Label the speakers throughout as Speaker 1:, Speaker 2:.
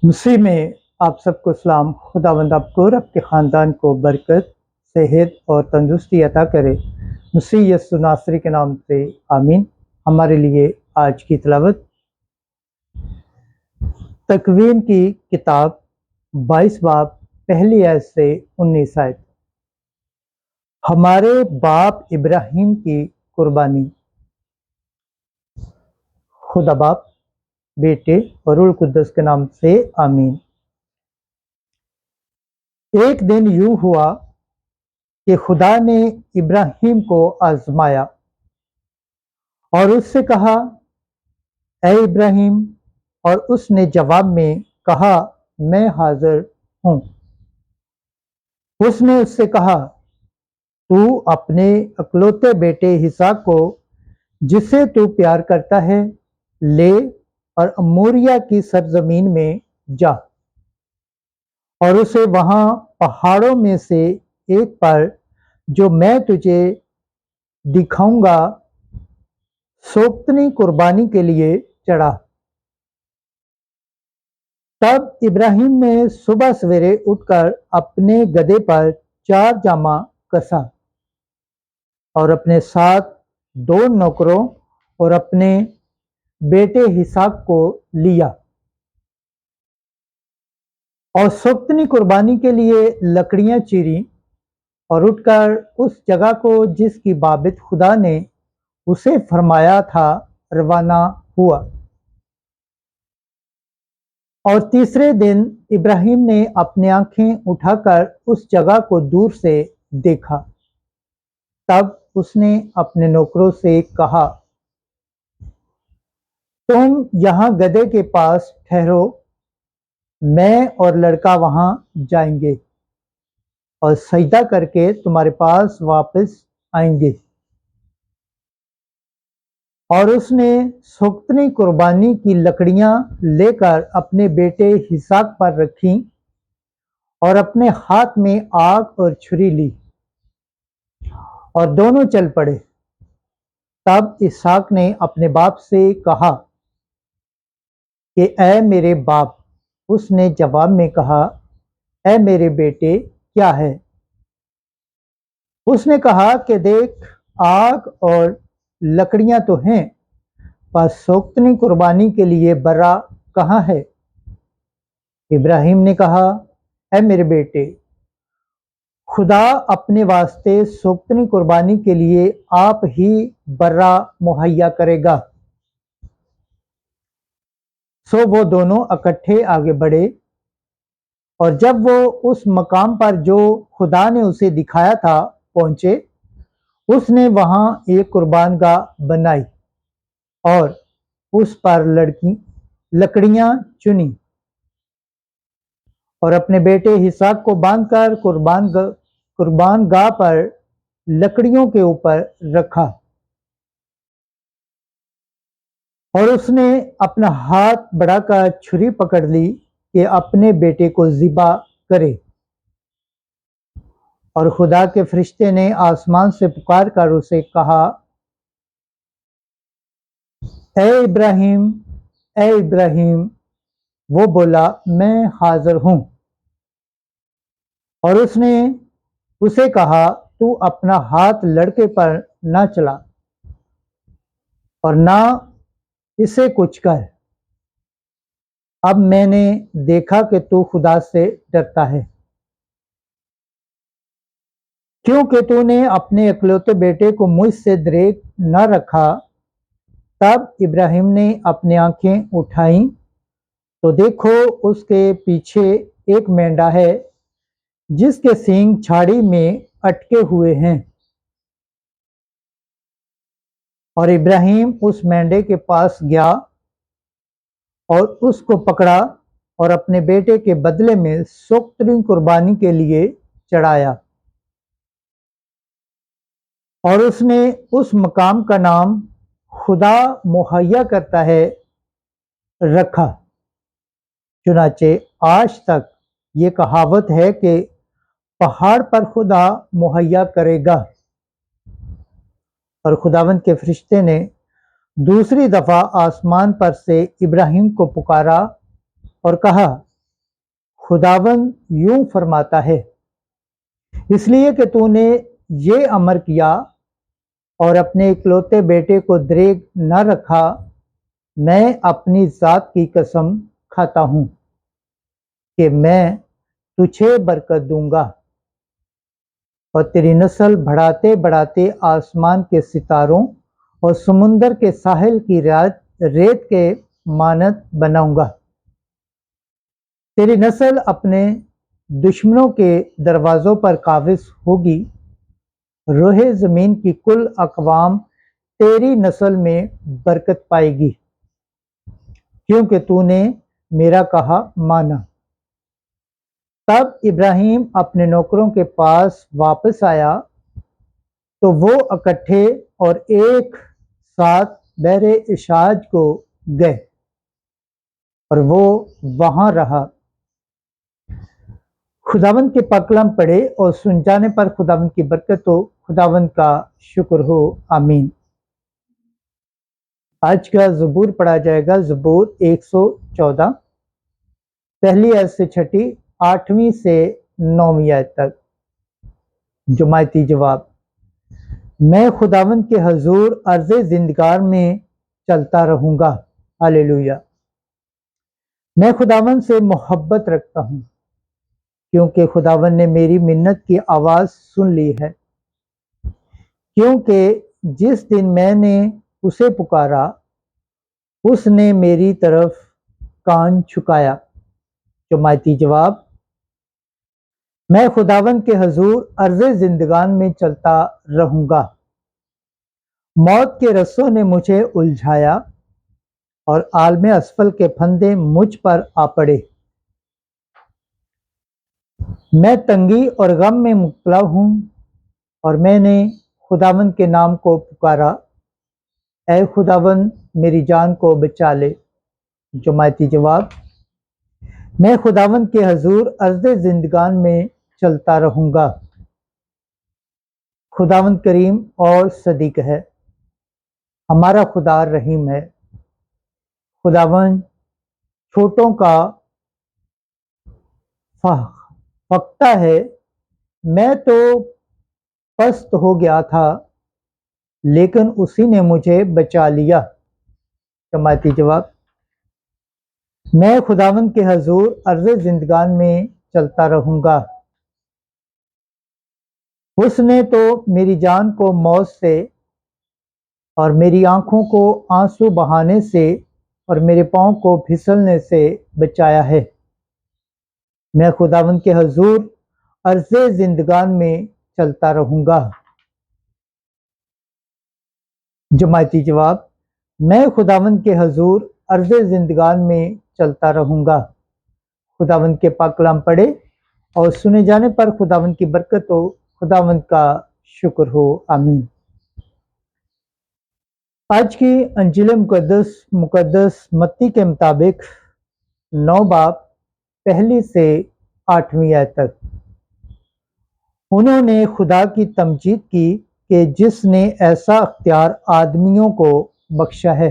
Speaker 1: मसीह में आप सबको सलाम। खुदावंद आपको और आपके ख़ानदान को बरकत, सेहत और तंदुरुस्ती अता करे। मसीह यीशु नासरी के नाम से आमीन। हमारे लिए आज की तिलावत तकवीन की किताब 22 बाब पहली आयत से 19 आयत। हमारे बाप इब्राहिम की कुर्बानी। खुदा बाप, बेटे और रूह कुद्दस के नाम से आमीन। एक दिन यूं हुआ कि खुदा ने इब्राहिम को आजमाया और उससे कहा, ए इब्राहिम, और उसने जवाब में कहा, मैं हाजिर हूं। उसने उससे कहा, तू अपने अकलौते बेटे इसहाक को, जिसे तू प्यार करता है, ले और मोरिया की सरजमीन में जा और उसे वहां पहाड़ों में से एक पर, जो मैं तुझे दिखाऊंगा, सोक्तनी कुर्बानी के लिए चढ़ा। तब इब्राहिम ने सुबह सवेरे उठकर अपने गधे पर 4 जामा कसा और अपने साथ 2 नौकरों और अपने बेटे इसहाक को लिया और सोक्तनी कुर्बानी के लिए लकड़ियां चीरी और उठकर उस जगह को जिसकी बाबित खुदा ने उसे फरमाया था रवाना हुआ। और तीसरे दिन इब्राहिम ने अपनी आंखें उठाकर उस जगह को दूर से देखा। तब उसने अपने नौकरों से कहा, तुम यहाँ गधे के पास ठहरो, मैं और लड़का वहां जाएंगे और सजदा करके तुम्हारे पास वापस आएंगे। और उसने सोक्तनी कुर्बानी की लकड़ियां लेकर अपने बेटे इसहाक पर रखी और अपने हाथ में आग और छुरी ली और दोनों चल पड़े। तब इसहाक ने अपने बाप से कहा कि ऐ मेरे बाप। उसने जवाब में कहा, ऐ मेरे बेटे, क्या है? उसने कहा कि देख, आग और लकड़ियां तो हैं, पर सोक्तनी कुर्बानी के लिए बर्रा कहाँ है? इब्राहिम ने कहा, ऐ मेरे बेटे, खुदा अपने वास्ते सोक्तनी कुर्बानी के लिए आप ही बर्रा मुहैया करेगा। सो वो दोनों इकट्ठे आगे बढ़े और जब वो उस मकाम पर जो खुदा ने उसे दिखाया था पहुंचे, उसने वहां एक कुर्बानगाह बनाई और उस पर लकड़ियां चुनी और अपने बेटे इसहाक को बांधकर कुर्बानगाह पर लकड़ियों के ऊपर रखा। और उसने अपना हाथ बढ़ाकर छुरी पकड़ ली कि अपने बेटे को ज़िबा करे। और खुदा के फरिश्ते ने आसमान से पुकार कर उसे कहा, ए इब्राहिम, ए इब्राहिम। वो बोला, मैं हाजिर हूं। और उसने उसे कहा, तू अपना हाथ लड़के पर ना चला और ना इसे कुछ कर। अब मैंने देखा कि तू खुदा से डरता है, क्योंकि तूने अपने इकलौते बेटे को मुझसे दरेक न रखा। तब इब्राहिम ने अपनी आंखें उठाईं तो देखो, उसके पीछे एक मेंढा है जिसके सींग छाड़ी में अटके हुए हैं। और इब्राहिम उस मेंढे के पास गया और उसको पकड़ा और अपने बेटे के बदले में सोक्तनी कुर्बानी के लिए चढ़ाया। और उसने उस मकाम का नाम खुदा मुहैया करता है रखा। चुनाचे आज तक ये कहावत है कि पहाड़ पर खुदा मुहैया करेगा। और खुदावंद के फरिश्ते ने दूसरी दफा आसमान पर से इब्राहिम को पुकारा और कहा, खुदावंद यूं फरमाता है, इसलिए कि तूने ये अमर किया और अपने इकलौते बेटे को दरेग न रखा, मैं अपनी ज़ात की कसम खाता हूँ कि मैं तुझे बरकत दूंगा और तेरी नस्ल बढ़ाते बढ़ाते आसमान के सितारों और समुंदर के साहिल की रेत के मानद बनाऊंगा। तेरी नस्ल अपने दुश्मनों के दरवाज़ों पर काबिज होगी। रोहे ज़मीन की कुल अक़वाम तेरी नस्ल में बरकत पाएगी, क्योंकि तूने मेरा कहा माना। तब इब्राहिम अपने नौकरों के पास वापस आया तो वो इकट्ठे और एक साथ बहरे इशाज को गए और वो वहां रहा। खुदावंद के पाकलाम पढ़े और सुन जाने पर खुदावंद की बरकत हो। खुदावंद का शुक्र हो, आमीन। आज का ज़बूर पढ़ा जाएगा, ज़बूर 114, पहली आयत से छठी, 8वीं से 9वीं आयत तक। जुमायती जवाब। मैं खुदावंद के हजूर अर्ज़े ज़िंदगार में चलता रहूँगा। हालेलुया। मैं खुदावंद से मोहब्बत रखता हूँ, क्योंकि खुदावंद ने मेरी मिन्नत की आवाज़ सुन ली है। क्योंकि जिस दिन मैंने उसे पुकारा, उसने मेरी तरफ कान झुकाया। जुमायती जवाब। मैं खुदावंद के हजूर अर्ज़े ज़िंदगान में चलता रहूँगा। मौत के रस्सों ने मुझे उलझाया और आलमे असफल के फंदे मुझ पर आ पड़े। मैं तंगी और गम में मुब्तला हूँ और मैंने खुदावंद के नाम को पुकारा, ऐ खुदावंद मेरी जान को बचा ले। जुमायती जवाब। मैं खुदावंद के हजूर अर्ज़े ज़िंदगान में चलता रहूँगा। खुदावंद करीम और सदीक है, हमारा खुदा रहीम है। खुदावंद छोटों का फख्ता है। मैं तो पस्त हो गया था, लेकिन उसी ने मुझे बचा लिया। जुमायती जवाब। मैं खुदावंद के हजूर अर्ज़े ज़िंदगान में चलता रहूँगा। उसने तो मेरी जान को मौत से और मेरी आँखों को आंसू बहाने से और मेरे पाँव को फिसलने से बचाया है। मैं खुदावंद के हजूर अर्ज़े ज़िंदगान में चलता रहूँगा। जुमायती जवाब। मैं खुदावंद के हजूर अर्ज़े ज़िंदगान में चलता रहूँगा। खुदावंद के पाक कलाम पढ़े और सुने जाने पर खुदावंद की बरकत हो। खुदावंद का शुक्र हो, आमीन। आज की अंजील मुकद्दस मत्ती के मुताबिक 9 बाब पहली से 8वीं आयत तक। उन्होंने खुदा की तमजीद की कि जिसने ऐसा अख्तियार आदमियों को बख्शा है।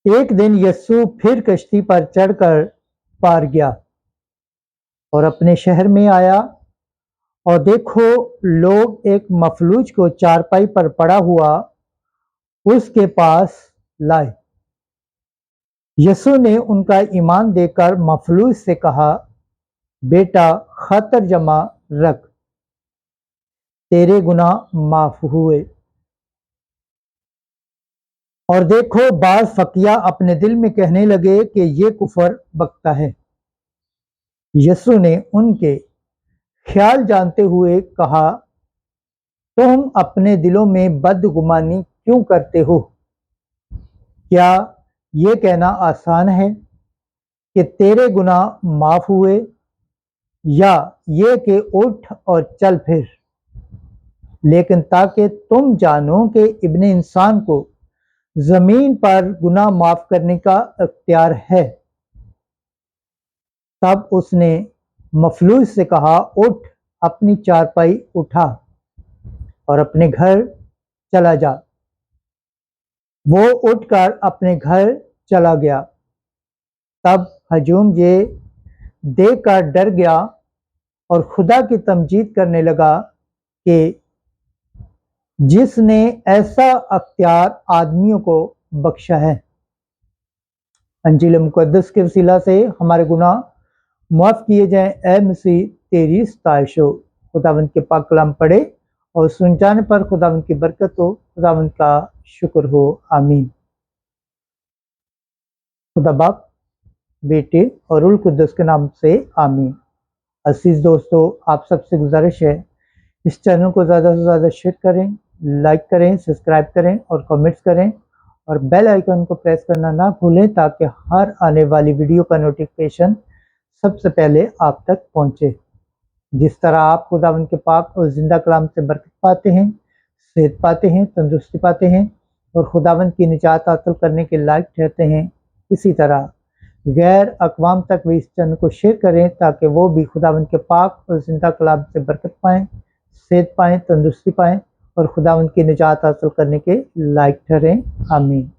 Speaker 1: एक दिन यीशु फिर कश्ती पर चढ़कर पार गया और अपने शहर में आया, और देखो लोग एक मफलूज को चारपाई पर पड़ा हुआ उसके पास लाए। यीशु ने उनका ईमान देखकर मफलूज से कहा, बेटा खातर जमा रख, तेरे गुनाह माफ हुए। और देखो बाज फकिया अपने दिल में कहने लगे कि ये कुफर बकता है। यीशु ने उनके ख्याल जानते हुए कहा, तुम अपने दिलों में बदगुमानी क्यों करते हो? क्या ये कहना आसान है कि तेरे गुनाह माफ हुए, या ये कि उठ और चल फिर? लेकिन ताकि तुम जानो कि इब्ने इंसान को जमीन पर गुनाह माफ करने का इख्तियार है। तब उसने मफलूज से कहा, उठ, अपनी चारपाई उठा और अपने घर चला जा। वो उठकर अपने घर चला गया। तब हजूम ये देख कर डर गया और खुदा की तमजीद करने लगा कि जिसने ऐसा अख्तियार आदमियों को बख्शा है। अंजील मुकद्दस के वसीला से हमारे गुनाह माफ़ किए जाएं। ए मसीह तेरी सताइश हो। खुदावंद के पाक कलाम पढ़े और सुन जाने पर खुदावंद की बरकत हो, खुदावंद का शुक्र हो। आमीन। खुदा बाप, बेटे और रूह कुद्दस के नाम से आमीन। अजीज दोस्तों, आप सबसे गुजारिश है इस चैनल को ज़्यादा से ज़्यादा शेयर करें, लाइक करें, सब्सक्राइब करें और कमेंट्स करें और बेल आइकन को प्रेस करना ना भूलें ताकि हर आने वाली वीडियो का नोटिफिकेशन सबसे पहले आप तक पहुंचे। जिस तरह आप खुदावंद के पाक और जिंदा कलाम से बरकत पाते हैं, सेहत पाते हैं, तंदुरुस्ती पाते हैं और खुदावंद की निजात हासिल करने के लायक ठहरते हैं, इसी तरह गैर अक़वाम तक भी इस चैनल को शेयर करें ताकि वो भी खुदावंद के पाक और जिंदा कलाम से बरकत पाएँ, सेहत पाएँ, तंदुरुस्ती पाएँ और खुदावंद की निजात हासिल करने के लायक ठहरें। आमीन।